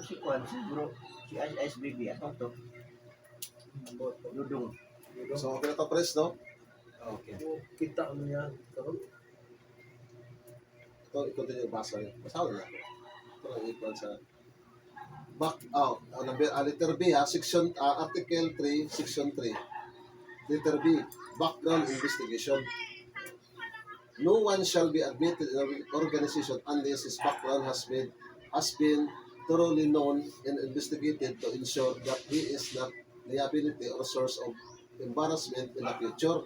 si Kwan, siguro, si SBB, ano to? Dudong. So, okay na to, Pres, no? Okay. Kita mo yan. Ito, i-continue basa niyo. Basahin na. Ito ang equal sa back out. Letter B, section, Article 3, Section 3. Letter B, background investigation. No one shall be admitted in an organization unless his background has been thoroughly known and investigated to ensure that he is not liability or source of embarrassment in the future.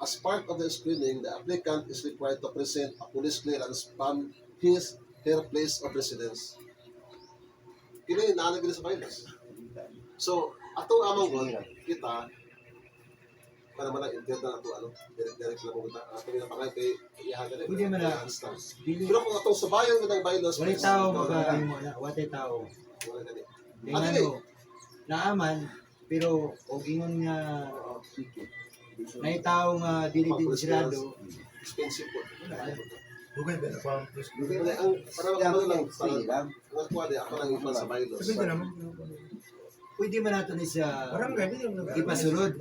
As part of the screening, the applicant is required to present a police clearance from her place of residence. Kini naalagay sa files. So, atong among gon kita para man intend na ato direct lang mo ta. Ato na pangay kay iyahan gani. Pwede man na. Pero kung atong subayon mo ng bylaws, Wala tao mo na, wala tayo. wala gani. Dengan ano, naaman, pero og ingon nga na tao nga dili din sirado. Expensive po. Dugay ba na pa? Wala ang para lang lang. Ang kuha ako lang ipan sa bylaws. Sabi ko naman. Pwede man nato ni siya Barangay, di yung ipasulod.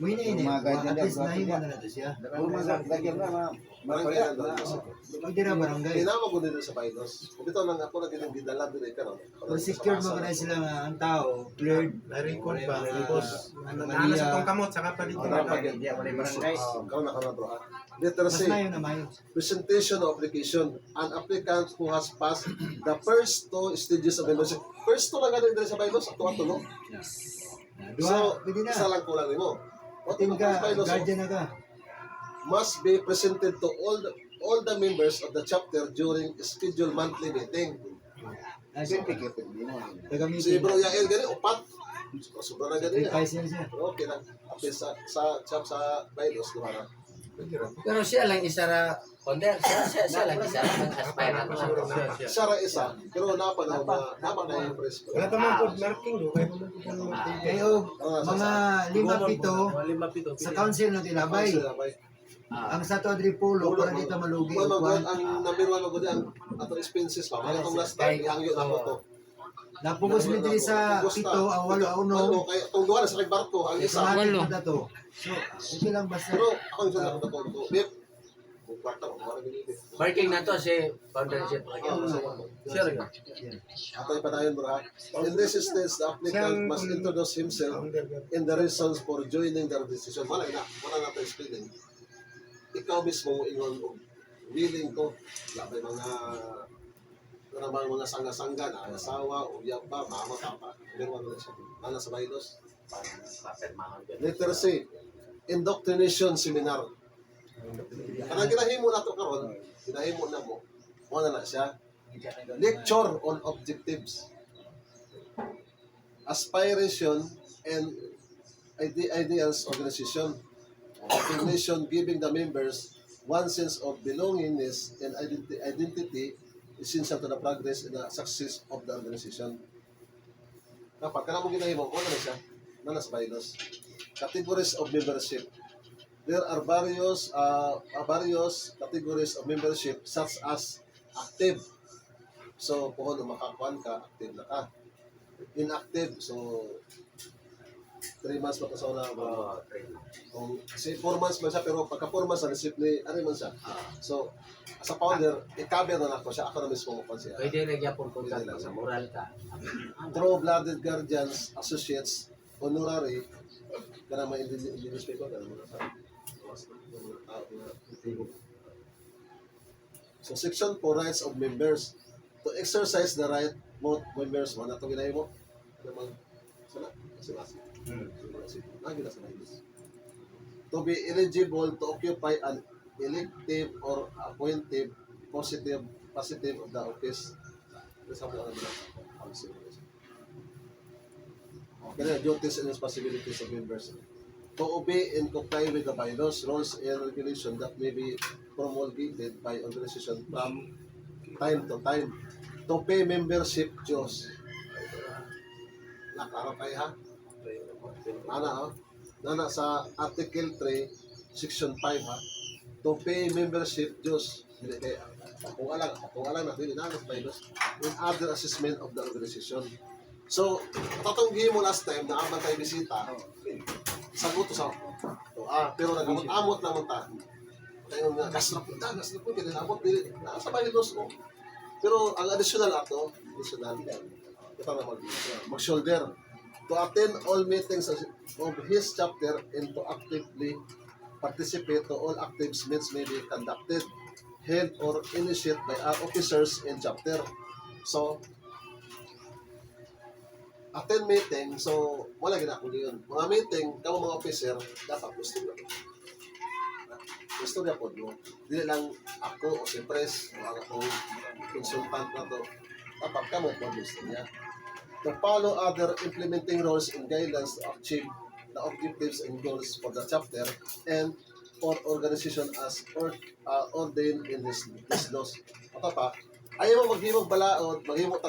Muy na ini. At least nahinga na nato siya. Barangay na daw. Pwede na barangay. Tinama ko nila sa bylaws. Kung ito lang ako na ginagdala din ay karon. Kung secure mo na sila nga ang tao, cleared. na-record ba? Tapos, Ano sa itong kamot, saka pa dito na Hindi ako na barangay. Karon na bro. Letter mas C. mayo na mayo. Presentation of application. An applicant who has passed the first two stages of membership. First two lang ganun din sa bylaws. Ato no? Dua, So, pwede na. isa lang kulang nimo. What Tin ka, bylaws guardian na ka. must be presented to all the members of the chapter during scheduled monthly meeting. Si Gagamitin. Bro Yael gani upat. Sobra na gani. Revise yan siya. Okay lang. At least sa bylaws lumara. Pero siya lang isa ra Konder, siya lang isa ang aspire na to. Siya ra isa, pero napa na yung press. Wala ka man food marking do, kaya mo kung marking. Kayo, mga lima pito sa council na tilabay. Ang sa to Adripulo, para dito malugi. Ang number 1 magod ang ato expenses pa. Wala tong last time ihangyo na ko to. Napugos mi diri sa pito, ang walo auno. Kaya tong duwa sa kay barko ang isa. Walo na to. So, okay lang basta. Pero ako yung sa to. Bip. Kung kwarta ko mara gini. Marking na to si Foundership. Siya rin. Atay pa tayo bro. In this instance, the applicant must introduce himself in the reasons for joining the decision. Wala na tayo explaining. Ikaw mismo mo ingon willing ko labay mga sangga-sangga na asawa o yaba, mama, papa. Pero ano na siya. Nana sa bylaws. Letter C. Indoctrination seminar. Kanang ginahimo na ito karon, ginahimo na mo. Muna na siya. Lecture on objectives. Aspiration and ideals organization. Recognition giving the members one sense of belongingness and identity essential to the progress and the success of the organization. Kapag ka na mo ginahimo, ano na siya? Nanas bylaws. Categories of membership. There are various categories of membership such as active. So, kung ano makakuan ka, active na ka. Inactive, so 3 months pa sa una. Kasi 4 months man siya, pero pagka 4 months, receipt ni, ano man siya. So, as a founder, i-cover na ako siya. Ako na mismo ko siya. Pwede na gyapon ko sa moral ka. True-blooded guardians, associates, honorary, kana may newspaper, kana mga sa So, section 4, rights of members. To exercise the right, both members, wala ito ginay mo. Ano sana? Kasi to be eligible to occupy an elective or appointed positive of the office. Duties and responsibilities of members. To obey and comply with the bylaws, rules, and regulations that may be promulgated by organization from time to time. To pay membership dues. Naklaro kayo ha? Nana sa Article 3, Section 5 ha? To pay membership dues. Hindi kaya. Kung alang na, dili na, virus, in other assessment of the organization. So, tatunggi mo last time na aman tayo bisita, sagot to sa pero nagamot-amot naman ta. Tayo nga, gas na po, kaya nabot, nasa virus mo. Pero ang additional kita na mag-shoulder to attend all meetings of his chapter and to actively participate to all activities may be conducted, held or initiated by our officers in chapter. So, attend meeting, so wala ginako yun. Mga meeting, kamo mga officer, dapat gusto niya po mo. Dili lang ako o si Pres, o ang akong consultant na to, dapat kamo po gusto niya. To follow other implementing rules and guidelines to achieve the objectives and goals for the chapter and for organization as ordained in this laws. Ito pa, ayaw mo maghimog balaod, maghimog